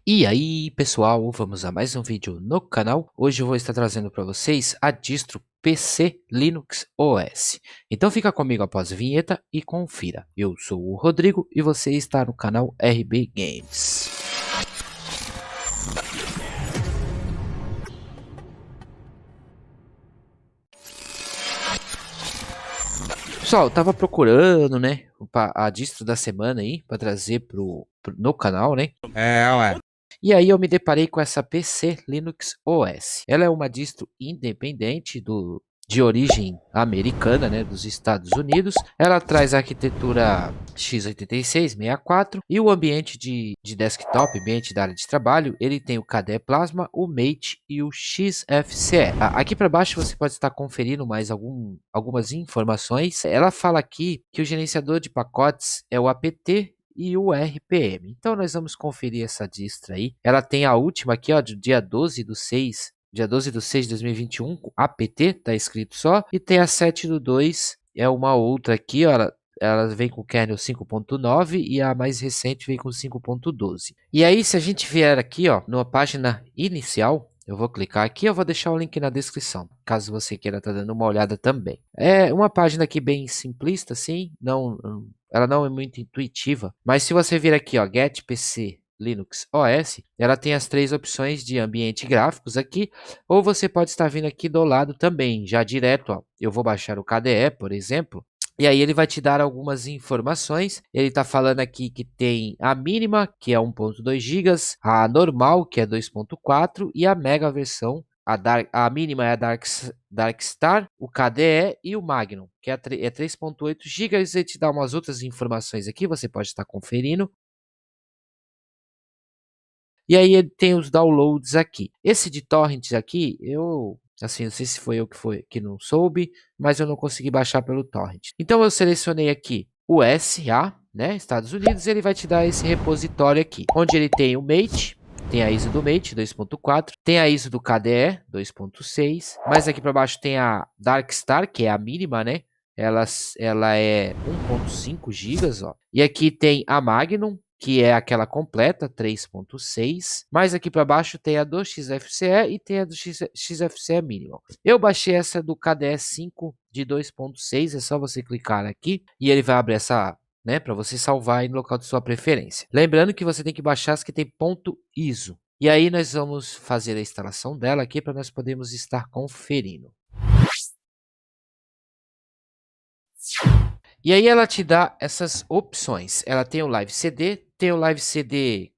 E aí, pessoal, vamos a mais um vídeo no canal. Hoje eu vou estar trazendo para vocês a distro PC Linux OS. Então fica comigo após a vinheta e confira. Eu sou o Rodrigo e você está no canal RB Games. Pessoal, eu tava procurando, né, a distro da semana aí para trazer no canal, né? Ué. E aí eu me deparei com essa PC Linux OS. Ela é uma distro independente de origem americana, né, dos Estados Unidos. Ela traz a arquitetura x86-64 e o ambiente de desktop, ambiente da área de trabalho, ele tem o KDE Plasma, o Mate e o XFCE. Aqui para baixo você pode estar conferindo mais algumas informações. Ela fala aqui que o gerenciador de pacotes é o apt e o RPM. Então nós vamos conferir essa distro aí. Ela tem a última aqui, ó, do dia 12/6, dia 12/6 de 2021, APT, tá escrito só, e tem a 7/2, é uma outra aqui, ó, ela vem com o kernel 5.9 e a mais recente vem com 5.12. E aí, se a gente vier aqui, ó, numa página inicial, eu vou clicar aqui, eu vou deixar o link na descrição, caso você queira estar dando uma olhada também. É uma página aqui bem simplista, assim, ela não é muito intuitiva, mas se você vir aqui, ó, Get PC Linux OS, ela tem as três opções de ambiente gráficos aqui, ou você pode estar vindo aqui do lado também, já direto, ó, eu vou baixar o KDE, por exemplo, e aí ele vai te dar algumas informações. Ele está falando aqui que tem a mínima, que é 1.2 GB, a normal, que é 2.4 e a mega versão. A mínima é a Darkstar, o KDE e o Magnum, que é 3.8 GB. Ele te dá umas outras informações aqui, você pode estar conferindo. E aí ele tem os downloads aqui. Esse de torrents aqui, assim, não sei se foi eu que não soube, mas eu não consegui baixar pelo torrent. Então eu selecionei aqui o SA, né, Estados Unidos, ele vai te dar esse repositório aqui, onde ele tem o Mate, tem a ISO do Mate 2.4, tem a ISO do KDE 2.6, mas aqui para baixo tem a Darkstar, que é a mínima, né? Ela é 1.5 GB, ó. E aqui tem a Magnum, que é aquela completa, 3.6, mas aqui para baixo tem a do XFCE e tem a do XFCE mínimo. Eu baixei essa do KDE 5 de 2.6, é só você clicar aqui e ele vai abrir essa, né, para você salvar aí no local de sua preferência. Lembrando que você tem que baixar as que tem ponto ISO. E aí nós vamos fazer a instalação dela aqui para nós podermos estar conferindo. E aí ela te dá essas opções. Ela tem o Live CD, tem o Live CD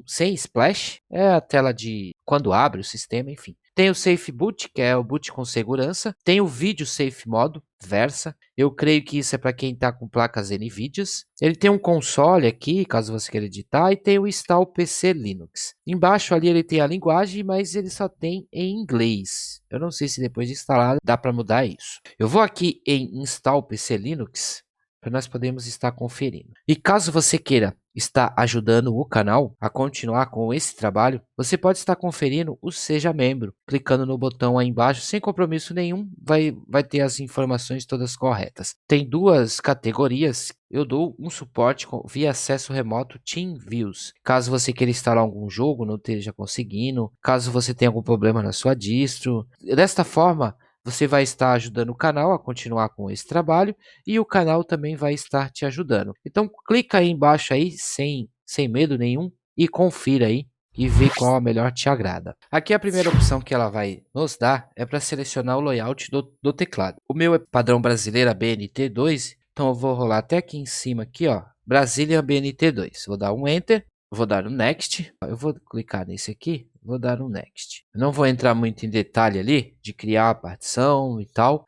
sem splash, é a tela de quando abre o sistema, enfim. Tem o Safe Boot, que é o boot com segurança. Tem o Video Safe Modo, Versa. Eu creio que isso é para quem está com placas NVIDIAs. Ele tem um console aqui, caso você queira editar, e tem o Install PC Linux. Embaixo ali ele tem a linguagem, mas ele só tem em inglês. Eu não sei se depois de instalado dá para mudar isso. Eu vou aqui em Install PC Linux para nós podermos estar conferindo. E caso você queira estar ajudando o canal a continuar com esse trabalho, você pode estar conferindo o Seja Membro, clicando no botão aí embaixo, sem compromisso nenhum, vai ter as informações todas corretas. Tem duas categorias. Eu dou um suporte via acesso remoto TeamViews. Caso você queira instalar algum jogo, não esteja conseguindo, caso você tenha algum problema na sua distro. Desta forma, você vai estar ajudando o canal a continuar com esse trabalho e o canal também vai estar te ajudando. Então clica aí embaixo aí sem medo nenhum e confira aí e vê qual a melhor te agrada. Aqui a primeira opção que ela vai nos dar é para selecionar o layout do teclado. O meu é padrão brasileira BNT2, então eu vou rolar até aqui em cima aqui, ó, Brasília BNT2. Vou dar um Enter. Vou dar um Next. Eu vou clicar nesse aqui. Vou dar um Next. Eu não vou entrar muito em detalhe ali de criar a partição e tal.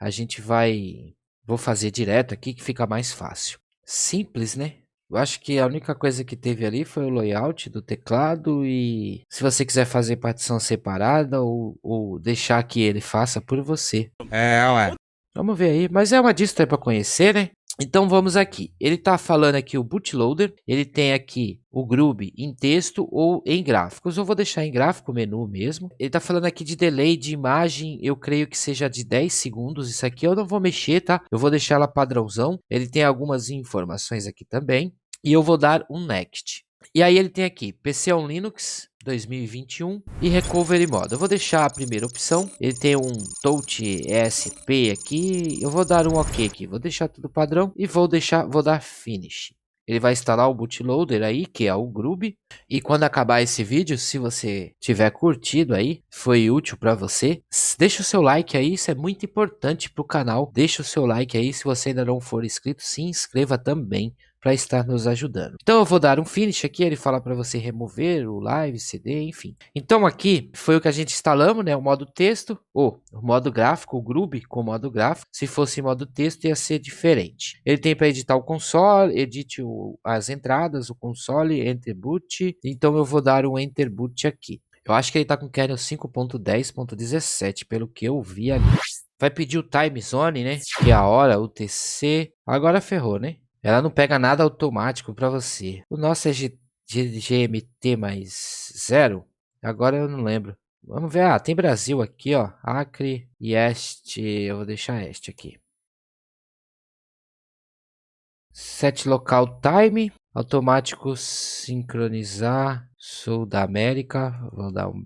Vou fazer direto aqui que fica mais fácil. Simples, né? Eu acho que a única coisa que teve ali foi o layout do teclado e se você quiser fazer partição separada ou deixar que ele faça por você. Ué. Vamos ver aí. Mas é uma distro para conhecer, né? Então vamos aqui. Ele está falando aqui o bootloader. Ele tem aqui o Groove em texto ou em gráficos. Eu vou deixar em gráfico menu mesmo. Ele está falando aqui de delay de imagem. Eu creio que seja de 10 segundos. Isso aqui eu não vou mexer, tá? Eu vou deixar ela padrãozão. Ele tem algumas informações aqui também. E eu vou dar um Next. E aí ele tem aqui PC on Linux 2021 e Recovery Mode. Eu vou deixar a primeira opção. Ele tem um Touch ESP aqui. Eu vou dar um OK aqui. Vou deixar tudo padrão e vou dar Finish. Ele vai instalar o bootloader aí, que é o Grub. E quando acabar esse vídeo, se você tiver curtido aí, foi útil para você, deixa o seu like aí, isso é muito importante para o canal. Deixa o seu like aí, se você ainda não for inscrito, se inscreva também para estar nos ajudando. Então eu vou dar um finish aqui, ele fala para você remover o live, CD, enfim. Então aqui foi o que a gente instalamos, né? O modo texto, ou o modo gráfico, o Grub com o modo gráfico. Se fosse modo texto ia ser diferente. Ele tem para editar o console, edite as entradas, o console, Enter Boot. Então eu vou dar um Enter Boot aqui. Eu acho que ele está com kernel 5.10.17, pelo que eu vi ali. Vai pedir o time zone, né? Que é a hora, UTC. Agora ferrou, né? Ela não pega nada automático para você. O nosso é GMT mais 0. Agora eu não lembro. Vamos ver. Ah, tem Brasil aqui, ó. Acre e este. Eu vou deixar este aqui. Set local time. Automático sincronizar. Sul da América. Vou dar um.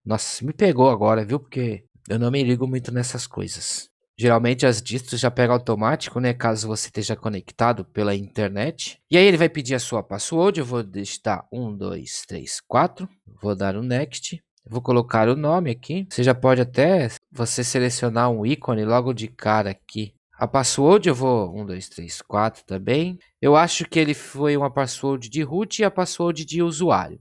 Nossa, me pegou agora, viu? Porque eu não me ligo muito nessas coisas. Geralmente as distros já pegam automático, né? Caso você esteja conectado pela internet. E aí ele vai pedir a sua password. Eu vou digitar 1, 2, 3, 4. Vou dar um next. Vou colocar o nome aqui. Você já pode até você selecionar um ícone logo de cara aqui. A password eu vou 1, 2, 3, 4 também. Eu acho que ele foi uma password de root e a password de usuário.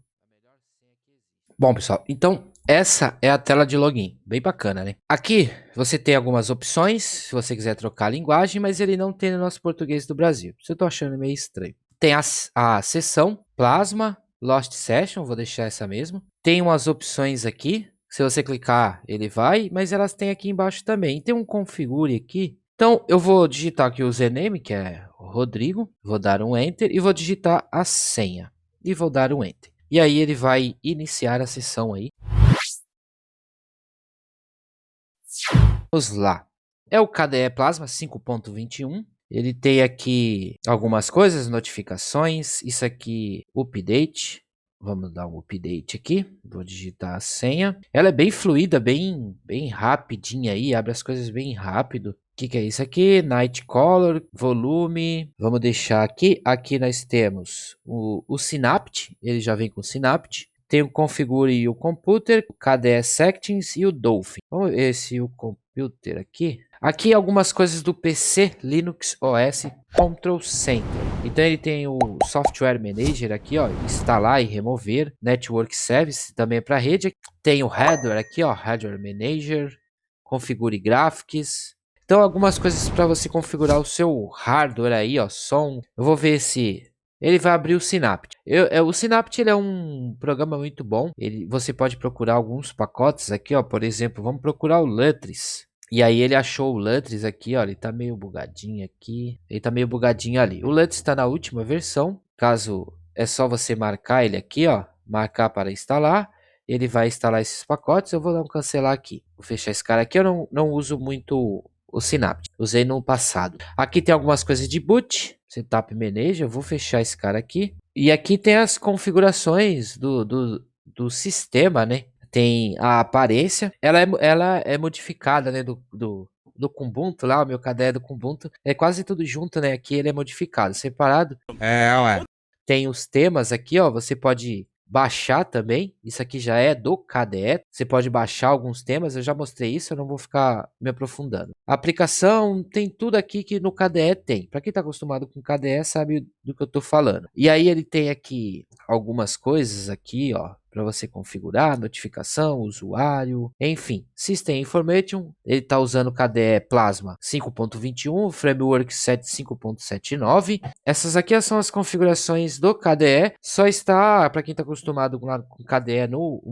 Bom, pessoal, então essa é a tela de login, bem bacana, né? Aqui você tem algumas opções, se você quiser trocar a linguagem, mas ele não tem no nosso português do Brasil. Isso eu tô achando meio estranho. Tem a seção Plasma, Lost Session, vou deixar essa mesmo. Tem umas opções aqui, se você clicar ele vai, mas elas têm aqui embaixo também. Tem um configure aqui. Então eu vou digitar aqui o username, que é Rodrigo, vou dar um Enter e vou digitar a senha e vou dar um Enter. E aí ele vai iniciar a sessão aí. Vamos lá. É o KDE Plasma 5.21. Ele tem aqui algumas coisas, notificações. Isso aqui, update. Vamos dar um update aqui. Vou digitar a senha. Ela é bem fluida, bem rapidinha aí. Abre as coisas bem rápido. O que é isso aqui? Night Color, volume. Vamos deixar aqui. Aqui nós temos o Synapse. Ele já vem com o Synapse. Tem o Configure o Computer, o KDE Settings e o Dolphin. Vamos ver se o Computer aqui. Aqui algumas coisas do PC Linux OS Control Center. Então ele tem o Software Manager aqui, ó, instalar e remover. Network Service também é para rede. Tem o Hardware aqui, ó, Hardware Manager. Configure Graphics. Então algumas coisas para você configurar o seu hardware aí, ó, som. Eu vou ver se ele vai abrir o Synapse. O Synapse ele é um programa muito bom. Você pode procurar alguns pacotes aqui, ó. Por exemplo, vamos procurar o Lutris. E aí ele achou o Lutris aqui, ó. Ele tá meio bugadinho aqui. Ele tá meio bugadinho ali. O Lutris está na última versão. Caso é só você marcar ele aqui, ó. Marcar para instalar. Ele vai instalar esses pacotes. Eu vou dar um cancelar aqui. Vou fechar esse cara aqui. Eu não uso muito o Synapse. Usei no passado. Aqui tem algumas coisas de boot. Setup Manager. Eu vou fechar esse cara aqui. E aqui tem as configurações do sistema, né? Tem a aparência. Ela é modificada, né? Do Kubuntu lá. O meu KDE do Kubuntu. É quase tudo junto, né? Aqui ele é modificado. Separado. Ué. Tem os temas aqui, ó. Você pode baixar também. Isso aqui já é do KDE. Você pode baixar alguns temas. Eu já mostrei isso, eu não vou ficar me aprofundando. A aplicação tem tudo aqui que no KDE tem. Para quem está acostumado com KDE sabe do que eu estou falando. E aí ele tem aqui algumas coisas aqui, ó, para você configurar, notificação, usuário, enfim. System Information, ele está usando o KDE Plasma 5.21, Framework 5.79. Essas aqui são as configurações do KDE. Só está, para quem está acostumado com KDE no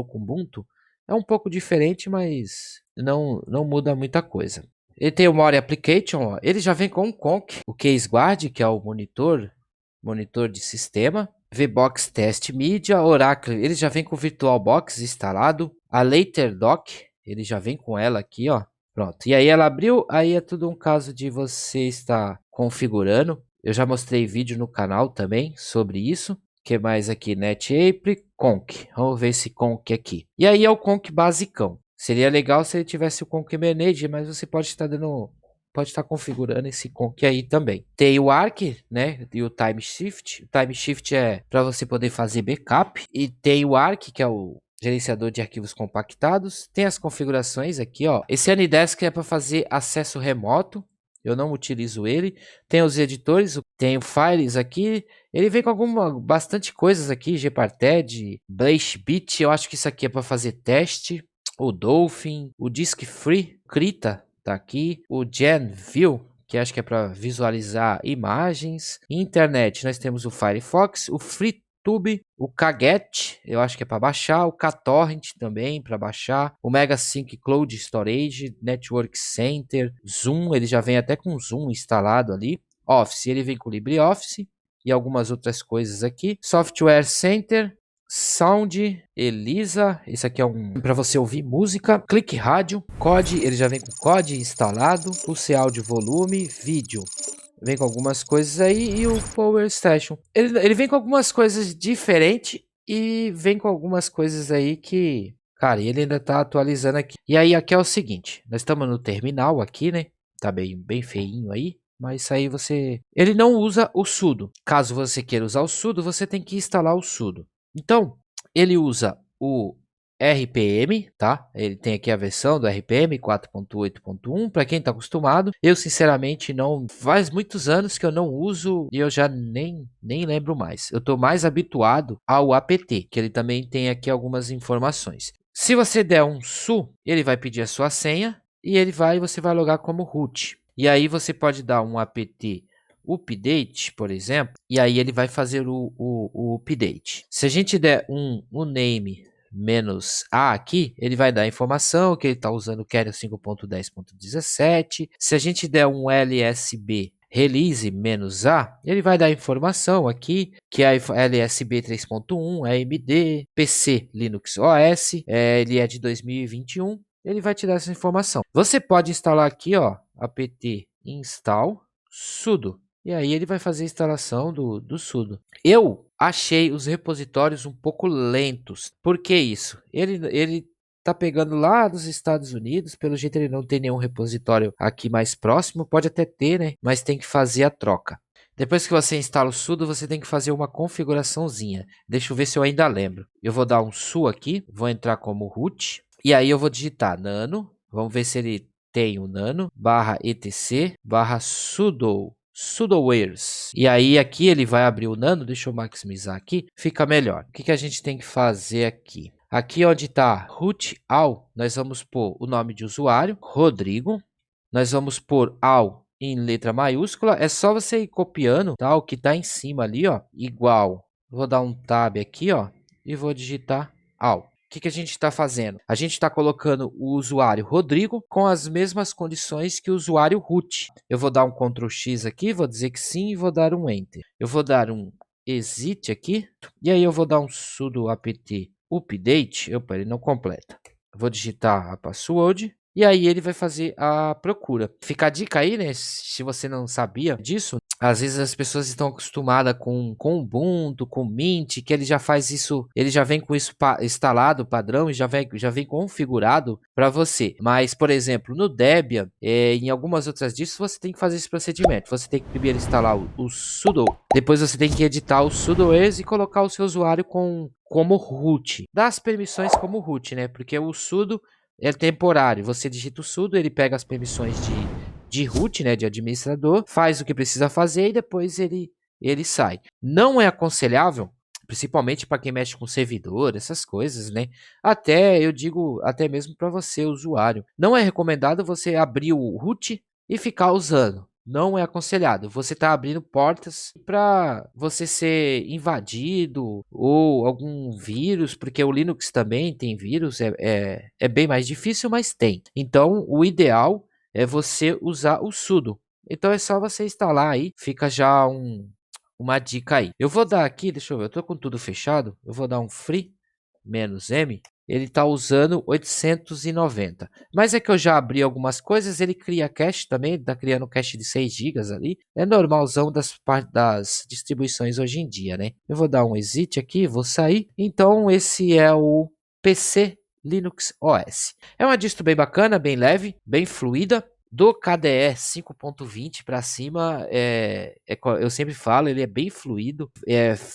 Kubuntu, é um pouco diferente, mas não muda muita coisa. Ele tem o More Application, ó. Ele já vem com o Conk, o Case Guard, que é o monitor de sistema. VBox Test Media, Oracle, ele já vem com o VirtualBox instalado. A LaterDoc, ele já vem com ela aqui, ó. Pronto. E aí ela abriu, aí é tudo um caso de você estar configurando. Eu já mostrei vídeo no canal também sobre isso. Que mais aqui? NetApp, Conk. Vamos ver esse Conk aqui. E aí é o Conk basicão. Seria legal se ele tivesse o Conk Manager, mas você pode estar dando... Pode estar configurando esse Conk aí também. Tem o Arc, né? E o Time Shift. O Time Shift é para você poder fazer backup. E tem o Arc, que é o gerenciador de arquivos compactados. Tem as configurações aqui, ó. Esse Anydesk é para fazer acesso remoto. Eu não utilizo ele. Tem os editores, tem o Files aqui. Ele vem com bastante coisas aqui. Gparted, BlazBit. Eu acho que isso aqui é para fazer teste. O Dolphin, o Disk Free, Krita. Tá aqui o GenView, que acho que é para visualizar imagens. Internet, nós temos o Firefox, o FreeTube, o Kaget, eu acho que é para baixar, o KTorrent também para baixar, o MegaSync Cloud Storage, Network Center, Zoom, ele já vem até com Zoom instalado ali. Office, ele vem com LibreOffice e algumas outras coisas aqui. Software Center, Sound, Elisa, esse aqui é um para você ouvir música. Clique Rádio, COD, ele já vem com COD instalado. Pulse Áudio Volume, Vídeo, vem com algumas coisas aí. E o Power Station, ele vem com algumas coisas diferentes e vem com algumas coisas aí que, cara, ele ainda tá atualizando aqui. E aí aqui é o seguinte, nós estamos no terminal aqui, né? Tá bem feinho aí. Mas isso aí ele não usa o sudo. Caso você queira usar o sudo, você tem que instalar o sudo. Então, ele usa o RPM, tá? Ele tem aqui a versão do RPM 4.8.1, para quem está acostumado. Eu, sinceramente, não... Faz muitos anos que eu não uso e eu já nem lembro mais. Eu estou mais habituado ao apt, que ele também tem aqui algumas informações. Se você der um su, ele vai pedir a sua senha e você vai logar como root. E aí você pode dar um apt update, por exemplo, e aí ele vai fazer o update. Se a gente der um name -a aqui, ele vai dar a informação que ele está usando o kernel 5.10.17. Se a gente der um lsb release -a, ele vai dar a informação aqui que é a LSB 3.1, AMD, PC Linux OS, ele é de 2021. Ele vai te dar essa informação. Você pode instalar aqui, ó, apt install sudo. E aí ele vai fazer a instalação do sudo. Eu achei os repositórios um pouco lentos. Por que isso? Ele tá pegando lá dos Estados Unidos. Pelo jeito ele não tem nenhum repositório aqui mais próximo. Pode até ter, né? Mas tem que fazer a troca. Depois que você instala o sudo, você tem que fazer uma configuraçãozinha. Deixa eu ver se eu ainda lembro. Eu vou dar um su aqui. Vou entrar como root. E aí eu vou digitar nano. Vamos ver se ele tem o nano. /etc /sudoers. E aí aqui ele vai abrir o nano. Deixa eu maximizar aqui. Fica melhor. O que a gente tem que fazer aqui? Aqui onde está root all, nós vamos pôr o nome de usuário, Rodrigo. Nós vamos pôr all em letra maiúscula. É só você ir copiando, tá? O que está em cima ali, ó, igual. Vou dar um tab aqui, ó, e vou digitar all. O que a gente está fazendo? A gente está colocando o usuário Rodrigo com as mesmas condições que o usuário root. Eu vou dar um Ctrl X aqui, vou dizer que sim e vou dar um Enter. Eu vou dar um exit aqui e aí eu vou dar um sudo apt update. Opa, ele não completa. Vou digitar a password. E aí ele vai fazer a procura. Fica a dica aí, né? Se você não sabia disso, às vezes as pessoas estão acostumadas com Ubuntu, com Mint, que ele já faz isso, ele já vem com isso instalado, padrão, e já vem configurado para você. Mas, por exemplo, no Debian, em algumas outras distros, você tem que fazer esse procedimento. Você tem que primeiro instalar o sudo, depois você tem que editar o sudoers e colocar o seu usuário como root. Dá as permissões como root, né? Porque o sudo é temporário. Você digita o sudo, ele pega as permissões de root, né, de administrador, faz o que precisa fazer e depois ele sai. Não é aconselhável, principalmente para quem mexe com servidor, essas coisas, né? Até, eu digo, até mesmo para você, usuário. Não é recomendado você abrir o root e ficar usando. Não é aconselhado. Você está abrindo portas para você ser invadido ou algum vírus, porque o Linux também tem vírus, é bem mais difícil, mas tem. Então, o ideal é você usar o sudo. Então, é só você instalar aí, fica já uma dica aí. Eu vou dar aqui, deixa eu ver, eu estou com tudo fechado, eu vou dar um free -m ele está usando 890. Mas é que eu já abri algumas coisas, ele cria cache também, está criando cache de 6 GB ali. É normalzão das distribuições hoje em dia, né? Eu vou dar um exit aqui, vou sair. Então esse é o PC Linux OS. É uma distro bem bacana, bem leve, bem fluida. Do KDE 5.20 para cima, eu sempre falo, ele é bem fluido.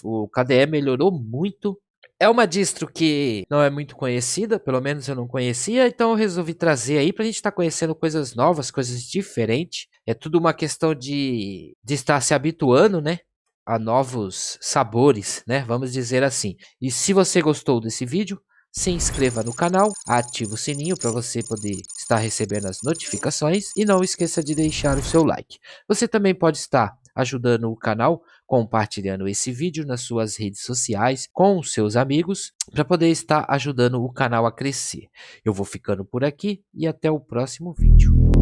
O KDE melhorou muito. É uma distro que não é muito conhecida, pelo menos eu não conhecia, então eu resolvi trazer aí para a gente estar conhecendo coisas novas, coisas diferentes. É tudo uma questão de estar se habituando, né? A novos sabores, né? Vamos dizer assim. E se você gostou desse vídeo, se inscreva no canal, ative o sininho para você poder estar recebendo as notificações e não esqueça de deixar o seu like. Você também pode estar ajudando o canal compartilhando esse vídeo nas suas redes sociais com os seus amigos para poder estar ajudando o canal a crescer. Eu vou ficando por aqui e até o próximo vídeo.